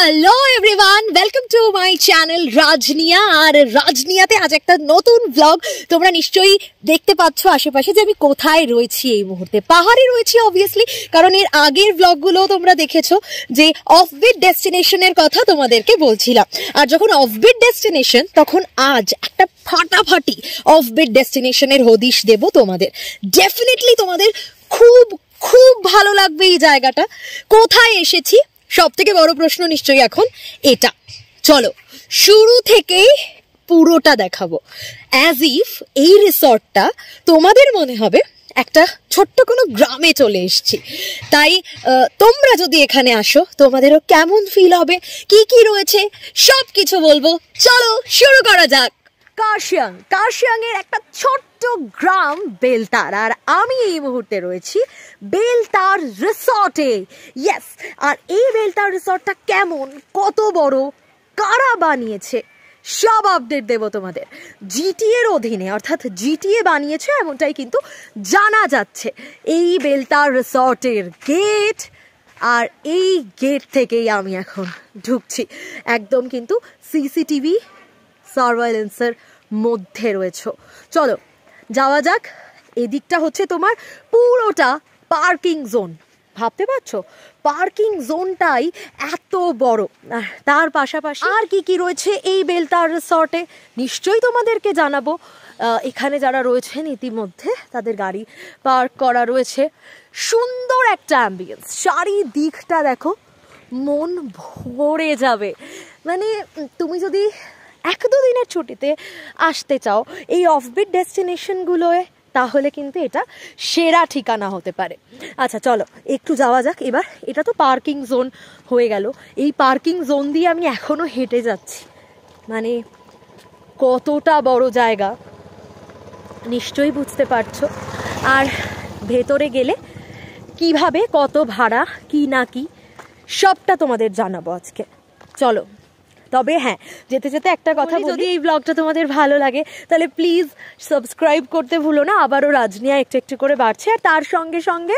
Hello everyone, welcome to my channel Rajniya. আর রাজনিয়াতে আজ একটা নতুন ব্লগ। তোমরা নিশ্চয়ই দেখতে পাচ্ছ আশেপাশে যে আমি কোথায় রয়েছি এই মুহূর্তে। পাহাড়ে রয়েছি অবভিয়াসলি, কারণ এর আগের ব্লগগুলো তোমরা দেখেছো যে অফবিট ডেস্টিনেশনের কথা তোমাদেরকে বলছিলাম। আর যখন অফবিট ডেস্টিনেশন, তখন আজ একটা ফাটাফাটি অফবিট ডেস্টিনেশনের হদিশ দেব তোমাদের। ডেফিনেটলি তোমাদের খুব খুব ভালো লাগবে এই জায়গাটা। কোথায় এসেছি সব থেকে বড় প্রশ্ন নিশ্চয়ই এখন এটা। চলো শুরু থেকেই পুরোটা দেখাবো, অ্যাজ ইফ এই রিসর্টটা তোমাদের মনে হবে একটা ছোট্ট কোনো গ্রামে চলে এসেছি। তাই তোমরা যদি এখানে আসো তোমাদেরও কেমন ফিল হবে, কি কি রয়েছে সব কিছু বলবো। চলো শুরু করা যাক। কার্শিয়াং এর একটা ছোট্ট গ্রাম বেলতার, আর আমি এই মুহূর্তে রয়েছি বেলতার রিসর্টে। ইয়েস, আর এই বেলতার রিসর্টটা কেমন, কত বড়, কারা বানিয়েছে সব আপডেট দেবো তোমাদের। জিটিএ এর অধীনে, অর্থাৎ জিটিএ বানিয়েছে এমনটাই কিন্তু জানা যাচ্ছে। এই বেলতার রিসর্টের গেট, আর এই গেট থেকেই আমি এখন ঢুকছি। একদম কিন্তু সিসিটিভি সার্ভেইলেন্সের মধ্যে রয়েছে। চলো যাওয়া যাক। এদিকটা হচ্ছে তোমার পুরোটা পার্কিং জোন। ভাবতে পারছো পার্কিং জোনটাই এত বড়। তার পাশাপাশি আর কি কি রয়েছে এই বেলতার রিসর্টে নিশ্চয়ই তোমাদেরকে জানাবো। এখানে যারা রয়েছেন ইতিমধ্যে তাদের গাড়ি পার্ক করা রয়েছে। সুন্দর একটা অ্যাম্বিয়েন্স, চারিদিকটা দেখো, মন ভরে যাবে। মানে তুমি যদি এক দু দিনের ছুটিতে আসতে চাও এই অফবিট ডেস্টিনেশনগুলোয়, তাহলে কিন্তু এটা সেরা ঠিকানা হতে পারে। আচ্ছা চলো একটু যাওয়া যাক এবার। এটা তো পার্কিং জোন হয়ে গেল। এই পার্কিং জোন দিয়ে আমি এখনও হেঁটে যাচ্ছি। মানে কতটা বড় জায়গা নিশ্চয়ই বুঝতে পারছো। আর ভেতরে গেলে কিভাবে, কত ভাড়া, কি না কি, সবটা তোমাদের জানাবো আজকে। চলো। তবে হ্যাঁ, যেতে যেতে একটা কথা বলি, যদি এই ব্লগটা তোমাদের ভালো লাগে তাহলে প্লিজ সাবস্ক্রাইব করতে ভুলো না। আবারও রাজনিয়া একটু একটু করে বাড়ছে। আর তার সঙ্গে সঙ্গে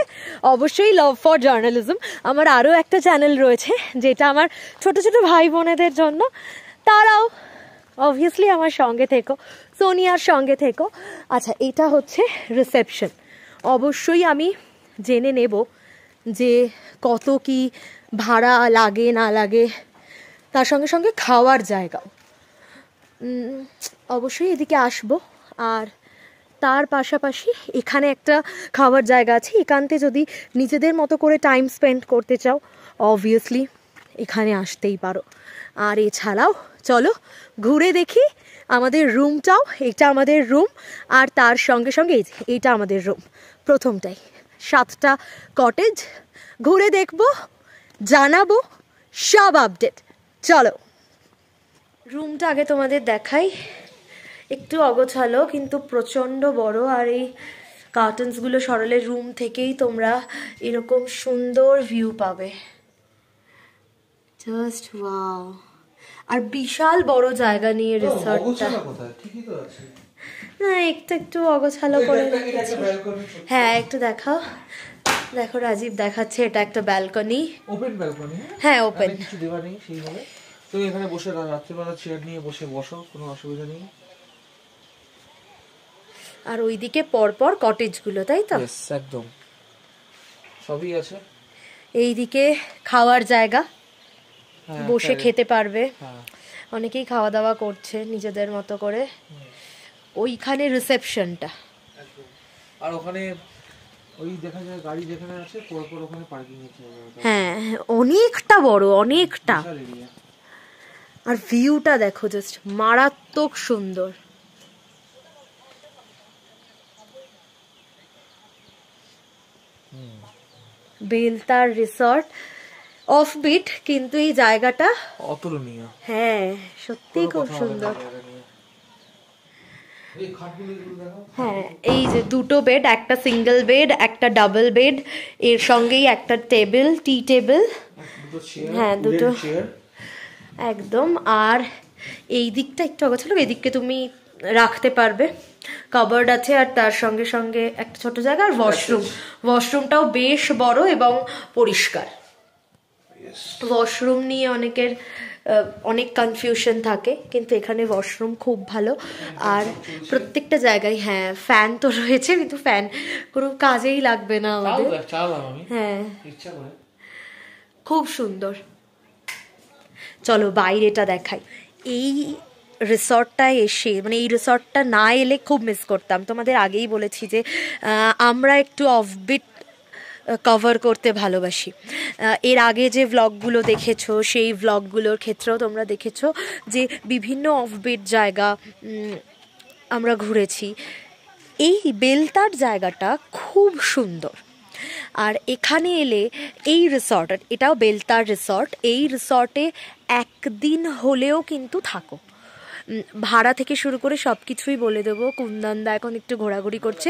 অবশ্যই লাভ ফর জার্নালিজম, আমার আরও একটা চ্যানেল রয়েছে যেটা আমার ছোট ছোট ভাই বোনেদের জন্য। তারাও অবভিয়াসলি আমার সঙ্গে থেকো, সোনিয়ার সঙ্গে থেকো। আচ্ছা, এটা হচ্ছে রিসেপশন। অবশ্যই আমি জেনে নেব যে কত কি ভাড়া লাগে না লাগে। তার সঙ্গে সঙ্গে খাওয়ার জায়গাও অবশ্যই এদিকে আসবো। আর তার পাশাপাশি এখানে একটা খাওয়ার জায়গা আছে। এখানতে যদি নিজেদের মতো করে টাইম স্পেন্ড করতে চাও অবভিয়াসলি এখানে আসতেই পারো। আর এছাড়াও চলো ঘুরে দেখি আমাদের রুমটাও। এটা আমাদের রুম, আর তার সঙ্গে সঙ্গে এইটা আমাদের রুম। প্রথমটাই 7টা কটেজ ঘুরে দেখবো, জানাবো সব আপডেট। চলো রুমটা আগে তোমাদের দেখাই। একটু অগোছালো কিন্তু প্রচণ্ড বড়। আর এই কার্টেন্সগুলো সরালে রুম থেকেই তোমরা এরকম সুন্দর ভিউ পাবে। Just wow. আর বিশাল বড় জায়গা নিয়ে রিসর্টটা। না একটু একটু অগোছালো করে রেখেছি। হ্যাঁ একটু দেখাও। দেখো রাজীব দেখাচ্ছে, এটা একটা ব্যালকনি। Open balcony? হ্যাঁ ওপেন। কিছু দেওয়া নেই সেইভাবে। তুমি এখানে বসে রাত্রিবেলা চেয়ার নিয়ে বসো, কোনো অসুবিধা নেই। আর ওইদিকে পরপর কটেজগুলো, তাই তো? একদম সবই আছে। এইদিকে খাওয়ার জায়গা, বসে খেতে পারবে। অনেকেই খাওয়া দাওয়া করছে নিজেদের মতো করে। ওইখানে রিসেপশনটা, আর ওখানে ওই দেখা যায় গাড়ি যেখানে আছে পরপর ওখানে পার্কিং আছে। হ্যাঁ অনেকটা বড়, অনেকটা। আর ভিউটা দেখো, জাস্ট মারাত্মক সুন্দর। বেলতার রিসর্ট অফবিট, কিন্তু এই জায়গাটা অতুলনীয়। হ্যাঁ সত্যি খুব সুন্দর। হ্যাঁ এই যে দুটো বেড, একটা সিঙ্গেল বেড, একটা ডাবল বেড, এর সঙ্গেই একটা টেবিল, টি টেবিল। হ্যাঁ দুটো একদম। আর এই দিকটা একটু অগোছালো, এই দিককে তুমি রাখতে পারবে, কাবার্ড আছে। আর তার সঙ্গে সঙ্গে একটা ছোট জায়গা, আর ওয়াশরুমটাও বেশ বড় এবং পরিষ্কার। ওয়াশরুম নিয়ে অনেকের অনেক কনফিউশন থাকে, কিন্তু এখানে ওয়াশরুম খুব ভালো। আর প্রত্যেকটা জায়গায় হ্যাঁ ফ্যান তো রয়েছে, কিন্তু ফ্যান কোনো কাজেই লাগবে না আমাদের। হ্যাঁ খুব সুন্দর। চলো বাইরেটা দেখাই। এই রিসর্টটায় এসে মানে এই রিসর্টটা না এলে খুব মিস করতাম। তোমাদের আগেই বলেছি যে আমরা একটু অফবিট কভার করতে ভালোবাসি। এর আগে যে ভ্লগগুলো দেখেছো সেই ভ্লগগুলোর ক্ষেত্রেও তোমরা দেখেছো যে বিভিন্ন অফবিট জায়গা আমরা ঘুরেছি। এই বেলতার জায়গাটা খুব সুন্দর। আর এখানে এলে এই রিসর্ট, এটাও বেলতার রিসর্ট, এই রিসর্টে একদিন হলেও কিন্তু থাকো। ভাড়া থেকে শুরু করে সব কিছুই বলে দেবো। কুন্দনদা এখন একটু ঘোরাঘুরি করছে।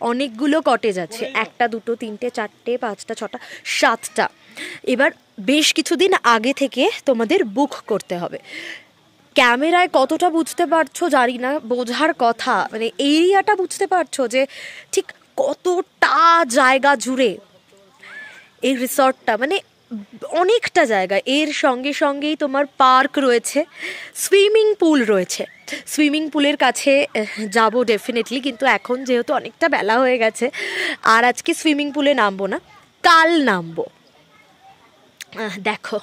অনেকগুলো কটেজ আছে, 1, 2, 3, 4, 5, 6, 7টা। এবার বেশ কিছুদিন আগে থেকে তোমাদের বুক করতে হবে। ক্যামেরায় কতটা বুঝতে পারছো জানি না, বোঝার কথা মানে এরিয়াটা বুঝতে পারছো যে ঠিক কতটা জায়গা জুড়ে এই রিসর্টটা, মানে অনেকটা জায়গা। এর সঙ্গে সঙ্গেই তোমার পার্ক রয়েছে, সুইমিং পুল রয়েছে। সুইমিং পুলের কাছে যাব ডেফিনেটলি, কিন্তু এখন যেহেতু অনেকটা বেলা হয়ে গেছে আর আজকে সুইমিং পুলে নামবো না, কাল নামবো। দেখো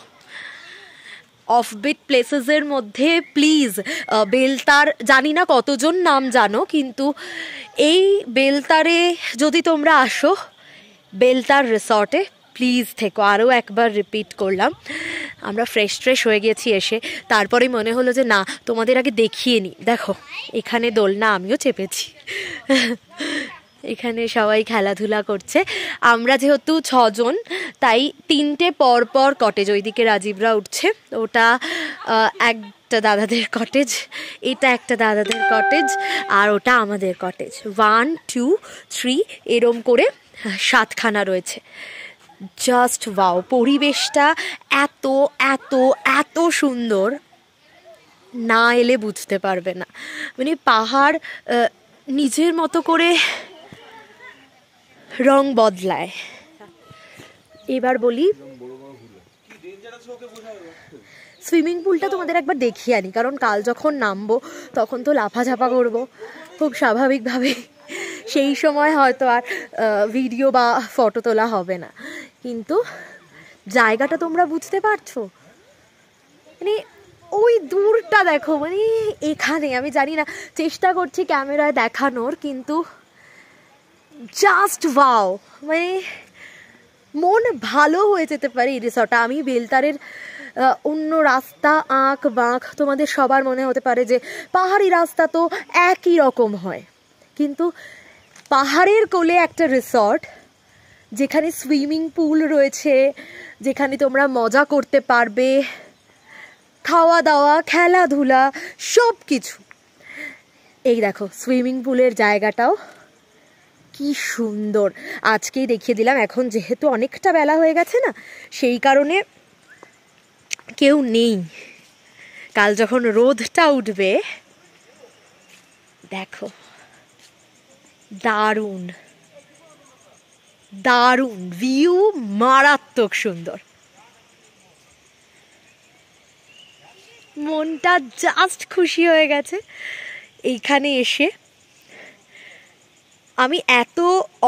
অফবিট প্লেসেসের মধ্যে প্লিজ বেলতার, জানি না কতজন নাম জানো, কিন্তু এই বেলতারে যদি তোমরা আসো, বেলতার রিসর্টে প্লিজ থেকো। আরও একবার রিপিট করলাম, আমরা ফ্রেশ হয়ে গেছি এসে, তারপরে মনে হলো যে না তোমাদের আগে দেখিয়ে নিই। দেখো এখানে দোলনা আমিও চেপেছি, এখানে সবাই খেলাধুলা করছে। আমরা যেহেতু 6 জন তাই 3টে পর কটেজ, ওইদিকে রাজীবরা উঠছে, ওটা একটা দাদাদের কটেজ, এটা একটা দাদাদের কটেজ, আর ওটা আমাদের কটেজ। 1, 2, 3 এরম করে 7খানা রয়েছে। জাস্ট ওয়াও, পরিবেশটা এত এত এত সুন্দর, না এলে বুঝতে পারবে না। মানে পাহাড় নিজের মতো করে রং বদলায়। এবার বলি সুইমিং পুলটা তোমাদের একবার দেখিয়ে আনি, কারণ কাল যখন নামবো তখন তো লাফাঝাপা করবো খুব স্বাভাবিকভাবে, সেই সময় হয়তো আর ভিডিও বা ফটো তোলা হবে না। কিন্তু জায়গাটা তোমরা বুঝতে পারছো, মানে ওই দূরটা দেখো, মানে এখানে আমি জানি না, চেষ্টা করছি ক্যামেরায় দেখানোর, কিন্তু জাস্ট ওয়াও, মানে মন ভালো হয়ে যেতে পারে এই রিসর্টটা। আমি বেলতারের অন্য রাস্তা আঁক বাঁক তোমাদের সবার মনে হতে পারে যে পাহাড়ি রাস্তা তো একই রকম হয়, কিন্তু পাহাড়ের কোলে একটা রিসর্ট যেখানে সুইমিং পুল রয়েছে, যেখানে তোমরা মজা করতে পারবে, খাওয়া দাওয়া খেলাধুলা সব কিছু। এই দেখো সুইমিং পুলের জায়গাটাও কি সুন্দর, আজকেই দেখিয়ে দিলাম। এখন যেহেতু অনেকটা বেলা হয়ে গেছে না, সেই কারণে কেউ নেই। কাল যখন রোদটা উঠবে দেখো, দারুণ দারুণ ভিউ, মারাত্মক সুন্দর। মনটা জাস্ট খুশি হয়ে গেছে এইখানে এসে। আমি এত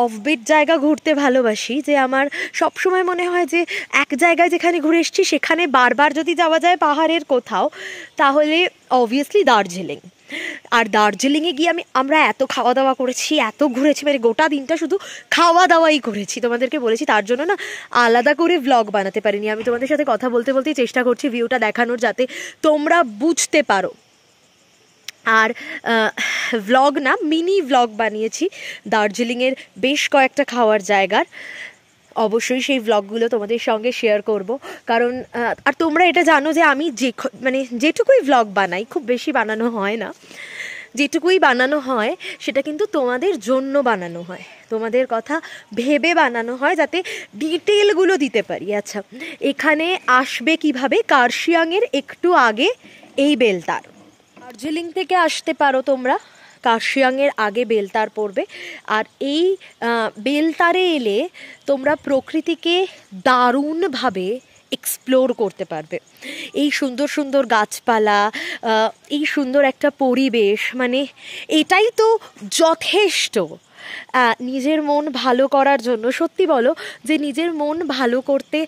অফবিট জায়গা ঘুরতে ভালোবাসি যে আমার সবসময় মনে হয় যে এক জায়গায় যেখানে ঘুরে এসেছি সেখানে বারবার যদি যাওয়া যায় পাহাড়ের কোথাও, তাহলে অবভিয়াসলি দার্জিলিং। আর দার্জিলিংয়ে গিয়ে আমরা এত খাওয়া দাওয়া করেছি, এত ঘুরেছি, মানে গোটা দিনটা শুধু খাওয়া দাওয়াই করেছি, তোমাদেরকে বলেছি। তার জন্য না আলাদা করে ভ্লগ বানাতে পারিনি। আমি তোমাদের সাথে কথা বলতে বলতেই চেষ্টা করছি ভিউটা দেখানোর, যাতে তোমরা বুঝতে পারো। আর ভ্লগ না, মিনি ভ্লগ বানিয়েছি দার্জিলিংয়ের বেশ কয়েকটা খাওয়ার জায়গার। অবশ্যই সেই ভ্লগগুলো তোমাদের সঙ্গে শেয়ার করব, কারণ আর তোমরা এটা জানো যে আমি যেটুকুই ভ্লগ বানাই, খুব বেশি বানানো হয় না, যেটুকুই বানানো হয় সেটা কিন্তু তোমাদের জন্য বানানো হয়, তোমাদের কথা ভেবে বানানো হয়, যাতে ডিটেলগুলো দিতে পারি। আচ্ছা, এখানে আসবে কিভাবে? কার্শিয়াংয়ের একটু আগে এই বেলতার। দার্জিলিং থেকে আসতে পারো তোমরা, কার্শিয়াংয়ের আগে বেলতার পড়বে। আর এই বেলতারে এলে তোমরা প্রকৃতিকে দারুণভাবে এক্সপ্লোর করতে পারবে। এই সুন্দর সুন্দর গাছপালা, এই সুন্দর একটা পরিবেশ, মানে এটাই তো যথেষ্ট নিজের মন ভালো করার জন্য। সত্যি বলো যে নিজের মন ভালো করতে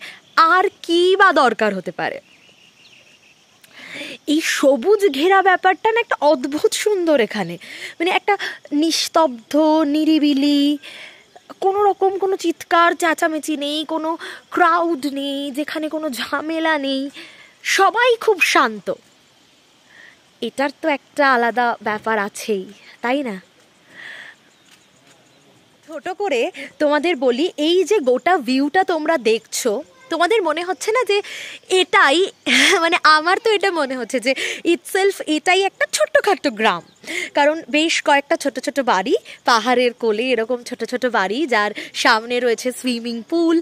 আর কি বা দরকার হতে পারে? এই সবুজ ঘেরা ব্যাপারটা না একটা অদ্ভুত সুন্দর এখানে, মানে একটা নিস্তব্ধ, নিরিবিলি, কোনো রকম কোনো চিৎকার চেঁচামেচি নেই, কোনো ক্রাউড নেই, যেখানে কোনো ঝামেলা নেই, সবাই খুব শান্ত। এটার তো একটা আলাদা ব্যাপার আছেই, তাই না? ছোট করে তোমাদের বলি, এই যে গোটা ভিউটা তোমরা দেখছো, তোমাদের মনে হচ্ছে না যে এটাই, মানে আমার তো এটা মনে হচ্ছে যে ইটসেলফ এটাই একটা ছোট্টখাট্ট গ্রাম। কারণ বেশ কয়েকটা ছোট ছোট বাড়ি, পাহাড়ের কোলে এরকম ছোট ছোট বাড়ি, যার সামনে রয়েছে সুইমিং পুল,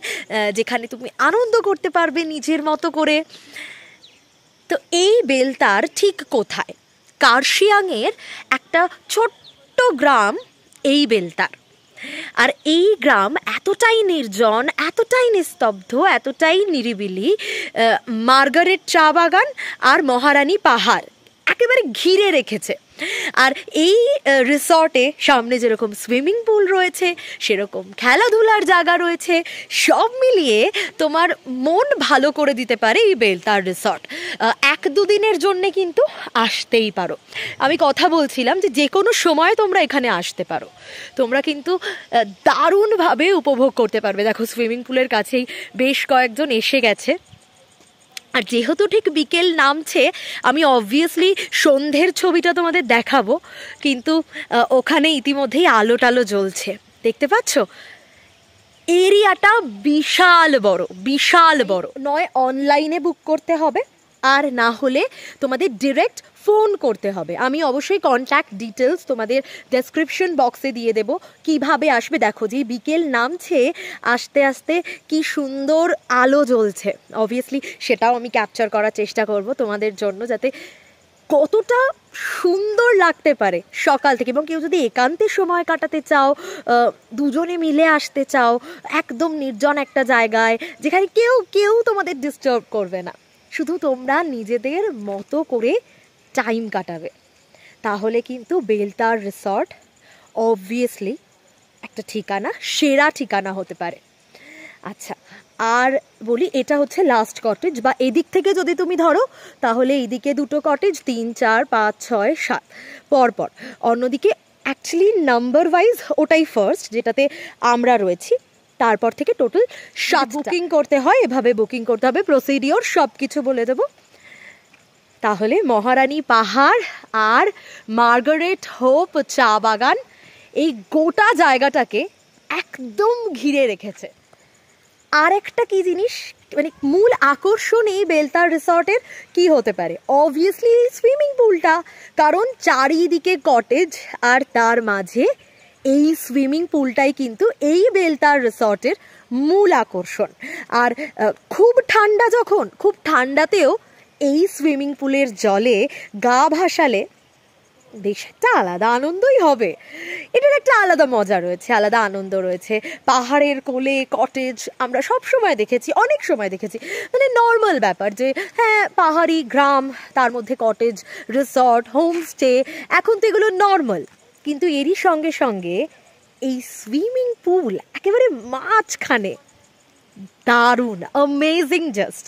যেখানে তুমি আনন্দ করতে পারবে নিজের মতো করে। তো এই বেলতার ঠিক কোথায়? কার্শিয়াংয়ের একটা ছোট্ট গ্রাম এই বেলতার। আর এই গ্রাম এতটাই নির্জন, এতটাই নিস্তব্ধ, এতটাই নিরিবিলি, মার্গারেট চা বাগান আর মহারানী পাহাড় একেবারে ঘিরে রেখেছে। আর এই রিসর্টে সামনে যেরকম সুইমিং পুল রয়েছে, সেরকম খেলাধুলার জায়গা রয়েছে, সব মিলিয়ে তোমার মন ভালো করে দিতে পারে এই বেলতার রিসর্ট। 1-2 দিনের জন্যে কিন্তু আসতেই পারো। আমি কথা বলছিলাম যে কোনো সময় তোমরা এখানে আসতে পারো, তোমরা কিন্তু দারুণভাবে উপভোগ করতে পারবে। দেখো সুইমিং পুলের কাছেই বেশ কয়েকজন এসে গেছে। আর যেহেতু ঠিক বিকেল নামছে, আমি অবভিয়াসলি সন্ধ্যের ছবিটা তোমাদের দেখাবো, কিন্তু ওখানে ইতিমধ্যেই আলো টালো জ্বলছে, দেখতে পাচ্ছ? এরিয়াটা বিশাল বড়, বিশাল বড়। নয় অনলাইনে বুক করতে হবে, আর না হলে তোমাদের ডিরেক্ট ফোন করতে হবে। আমি অবশ্যই কন্ট্যাক্ট ডিটেলস তোমাদের ডেসক্রিপশন বক্সে দিয়ে দেবো, কিভাবে আসবে। দেখো যে বিকেল নামছে, আস্তে আস্তে কি সুন্দর আলো জ্বলছে, অবভিয়াসলি সেটাও আমি ক্যাপচার করার চেষ্টা করব তোমাদের জন্য, যাতে কতটা সুন্দর লাগতে পারে সকাল থেকে। এবং কেউ যদি একান্তে সময় কাটাতে চাও, দুজনে মিলে আসতে চাও একদম নির্জন একটা জায়গায়, যেখানে কেউ তোমাদের ডিস্টার্ব করবে না, শুধু তোমরা নিজেদের মতো করে টাইম কাটাবে, তাহলে কিন্তু বেলতার রিসর্ট অবভিয়াসলি একটা ঠিকানা, সেরা ঠিকানা হতে পারে। আচ্ছা, আর বলি, এটা হচ্ছে লাস্ট কটেজ, বা এদিক থেকে যদি তুমি ধরো তাহলে এইদিকে 2টো কটেজ, 3, 4, 5, 6, 7 পরপর। অন্যদিকে অ্যাকচুয়ালি নাম্বার ওয়াইজ ওটাই ফার্স্ট, যেটাতে আমরা রয়েছি, তারপর থেকে টোটাল 7 বুকিং করতে হয়। এভাবে বুকিং করতে হবে, প্রসিডিওর সব কিছু বলে দেবো। তাহলে মহারানী পাহাড় আর মার্গারেট হোপ চা বাগান এই গোটা জায়গাটাকে একদম ঘিরে রেখেছে। আর একটা কি জিনিস, মানে মূল আকর্ষণ এই বেলতার রিসর্টের কি হতে পারে? অবভিয়াসলি সুইমিং পুলটা, কারণ চারিদিকে কটেজ আর তার মাঝে এই সুইমিং পুলটাই কিন্তু এই বেলতার রিসর্টের মূল আকর্ষণ। আর খুব ঠান্ডা, যখন খুব ঠান্ডাতেও এই সুইমিং পুলের জলে গা ভাসালে বেশ একটা আলাদা আনন্দই হবে। এটার একটা আলাদা মজা রয়েছে, আলাদা আনন্দ রয়েছে। পাহাড়ের কোলে কটেজ আমরা সব সময় দেখেছি, অনেক সময় দেখেছি, মানে নর্মাল ব্যাপার যে হ্যাঁ পাহাড়ি গ্রাম, তার মধ্যে কটেজ, রিসর্ট, হোমস্টে, এখন তো এগুলো নর্মাল। কিন্তু এরই সঙ্গে সঙ্গে এই সুইমিং পুল একেবারে মাঝখানে, দারুণ, অ্যামেজিং জাস্ট।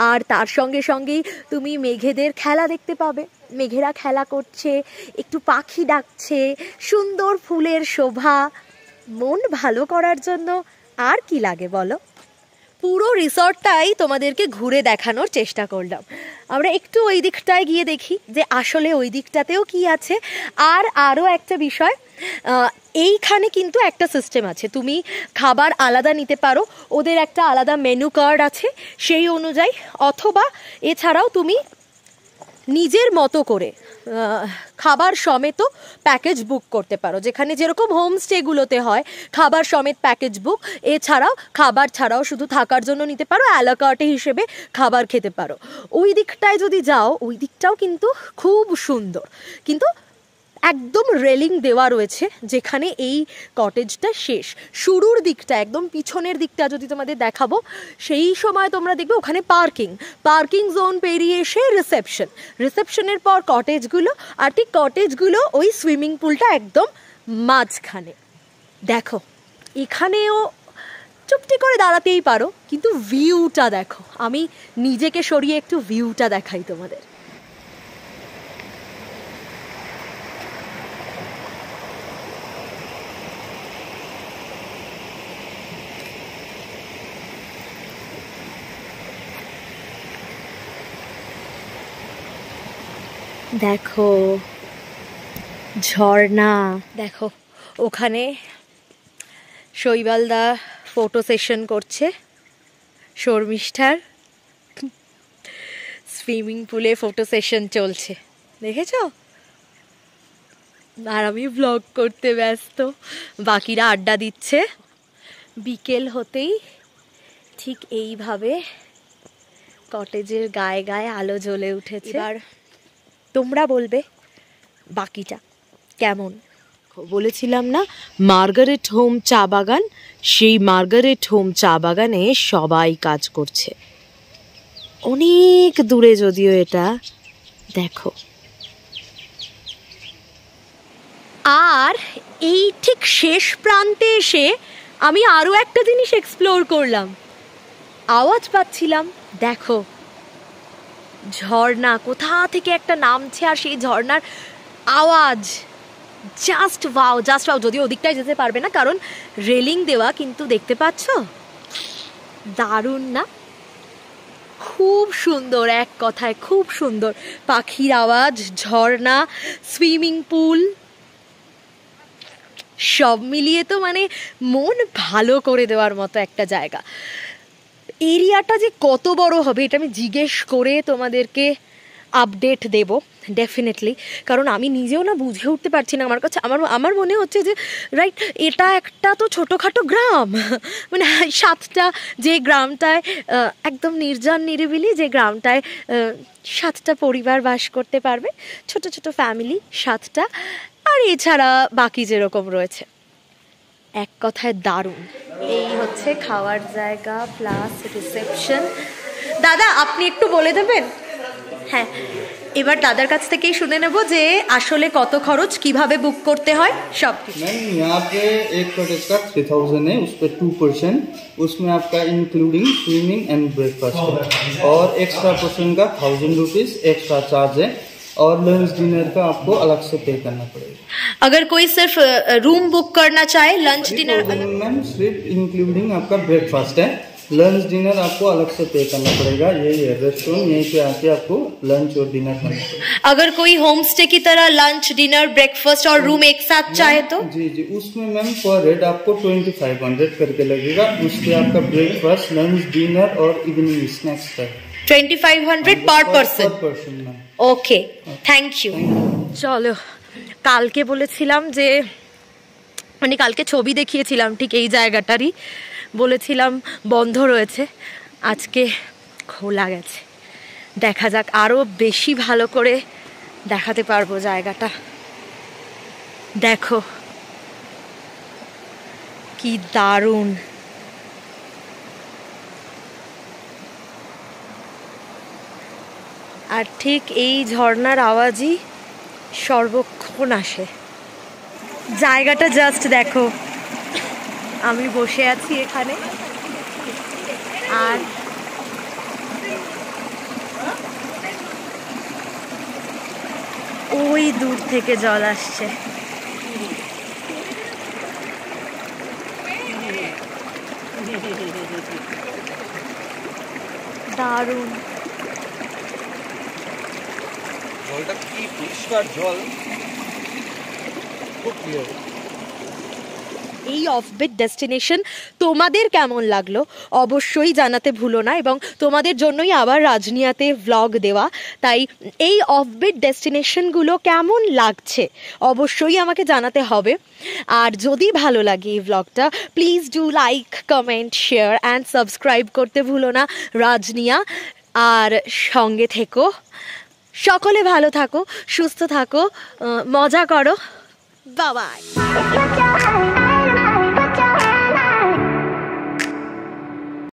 আর তার সঙ্গে সঙ্গেই তুমি মেঘেদের খেলা দেখতে পাবে, মেঘেরা খেলা করছে, একটু পাখি ডাকছে, সুন্দর ফুলের শোভা। মন ভালো করার জন্য আর কি লাগে বলো? পুরো রিসর্টটাই তোমাদেরকে ঘুরে দেখানোর চেষ্টা করলাম। আমরা একটু ওই দিকটায় গিয়ে দেখি যে আসলে ওই দিকটাতেও কি আছে। আর আরও একটা বিষয়, এইখানে কিন্তু একটা সিস্টেম আছে, তুমি খাবার আলাদা নিতে পারো, ওদের একটা আলাদা মেনু কার্ড আছে সেই অনুযায়ী, অথবা এছাড়াও তুমি নিজের মতো করে খাবার সমেতও প্যাকেজ বুক করতে পারো, যেখানে যেরকম হোমস্টেগুলোতে হয় খাবার সমেত প্যাকেজ বুক। এছাড়াও খাবার ছাড়াও শুধু থাকার জন্য নিতে পারো, অ্যালাকার্টে হিসেবে খাবার খেতে পারো। ওই দিকটায় যদি যাও, ওই দিকটাও কিন্তু খুব সুন্দর, কিন্তু একদম রেলিং দেওয়া রয়েছে, যেখানে এই কটেজটা শেষ। শুরুর দিকটা একদম পিছনের দিকটা যদি তোমাদের দেখাবো, সেই সময় তোমরা দেখবে ওখানে পার্কিং জোন পেরিয়ে এসে রিসেপশনের পর কটেজগুলো, আর ঠিক কটেজগুলো ওই সুইমিং পুলটা একদম মাঝখানে। দেখো এখানেও চুপটি করে দাঁড়াতেই পারো, কিন্তু ভিউটা দেখো। আমি নিজেকে সরিয়ে একটু ভিউটা দেখাই তোমাদের। দেখো ঝর্ণা, দেখো ওখানে শৈবালদা ফটো সেশন করছে, শর্মিষ্ঠার সুইমিং পুলে ফটো সেশন চলছে, দেখেছ? আর আমি ব্লগ করতে ব্যস্ত, বাকিরা আড্ডা দিচ্ছে। বিকেল হতেই ঠিক এইভাবে কটেজের গায়ে গায়ে আলো জ্বলে উঠেছে। এবার তোমরা বলবে বাকিটা কেমন। বলেছিলাম না মার্গারেট হোম চা বাগান, সেই মার্গারেট হোম চা বাগানে সবাই কাজ করছে, অনেক দূরে যদিও এটা। দেখো, আর এই ঠিক শেষ প্রান্তে এসে আমি আরও একটা জিনিস এক্সপ্লোর করলাম, আওয়াজ পাচ্ছিলাম। দেখো ঝর্ণা কোথা থেকে একটা নামছে, আর সেই ঝর্ণার আওয়াজ জাস্ট ওয়াও। যদিও ওদিকটায় যেতে পারবে না কারণ রেলিং দেওয়া, কিন্তু দেখতে পাচ্ছ দারুণ না? খুব সুন্দর, এক কথায় খুব সুন্দর। পাখির আওয়াজ, ঝর্ণা, সুইমিং পুল, সব মিলিয়ে তো মানে মন ভালো করে দেওয়ার মতো একটা জায়গা। এরিয়াটা যে কত বড় হবে এটা আমি জিজ্ঞেস করে তোমাদেরকে আপডেট দেব ডেফিনেটলি, কারণ আমি নিজেও না বুঝে উঠতে পারছি না। আমার কাছে আমার মনে হচ্ছে যে রাইট, এটা একটা তো ছোটোখাটো গ্রাম, মানে 7টা, যে গ্রামটায় একদম নির্জন নিরিবিলি, যে গ্রামটায় 7টা পরিবার বাস করতে পারবে, ছোট ছোট ফ্যামিলি 7টা, আর এছাড়া বাকি যেরকম রয়েছে। এক কথায় দারুণ। এই হচ্ছে খাওয়ার জায়গা প্লাস রিসেপশন। দাদা আপনি একটু বলে দেবেন? হ্যাঁ, এবার দাদার কাছ থেকেই শুনে নেব যে আসলে কত খরচ, কিভাবে বুক করতে হয় সব কিছু। मैम यहाँ पे एक कॉटेज का 3000 है, उस पर 2%, उसमें आपका इंक्लूडिंग स्विमिंग एंड ब्रेकफास्ट है, और एक्स्ट्रा पर्सन का 1000 रुपीज़ एक्स्ट्रा चार्ज है, और लंच डिनर का आपको अलग से पे करना पड़ेगा। अगर कोई सिर्फ रूम बुक करना चाहे, लंच डिनर मैम सिर्फ इंक्लूडिंग आपका ब्रेकफास्ट है, लंच डिनर आपको अलग से पे करना पड़ेगा। यही है रेस्टोरेंट, यहीं पे आके आपको लंच और डिनर करना पड़ेगा। अगर कोई होम स्टे की तरह लंच डिनर ब्रेकफास्ट और रूम एक साथ चाहे तो? जी उसमें मैम पर हेड आपको 2500 करके लगेगा, उसके आपका ब्रेकफास्ट, लंच, डिनर और इवनिंग स्नैक्स है 2500 पर person. Ma'am. Okay, thank you. চলো, কালকে বলেছিলাম যে মানে কালকে ছবি দেখিয়েছিলাম ঠিক এই জায়গাটারই, বলেছিলাম বন্ধ রয়েছে, আজকে খোলা গেছে। দেখা যাক, আরও বেশি ভালো করে দেখাতে পারবো জায়গাটা। দেখো কি দারুণ। আর ঠিক এই ঝর্ণার আওয়াজই সর্বক্ষণ আসে। জায়গাটা জাস্ট দেখো, আমি বসে আছি এখানে, আর ওই দূর থেকে জল আসছে। দারুণ। জলটা কি পরিষ্কার জল, খুব ক্লিয়ার। এই অফবিট ডেস্টিনেশন তোমাদের কেমন লাগলো অবশ্যই জানাতে ভুলো না, এবং তোমাদের জন্যই আবার রাজনিয়াতে ভ্লগ দেওয়া। তাই এই অফবিট ডেস্টিনেশনগুলো কেমন লাগছে অবশ্যই আমাকে জানাতে হবে। আর যদি ভালো লাগে এই ভ্লগটা, please do like, comment, share and subscribe করতে ভুলো না রাজনিয়া। আর সঙ্গে থেকো, সকলে ভালো থাকো, সুস্থ থাকো, মজা করো। Bye bye.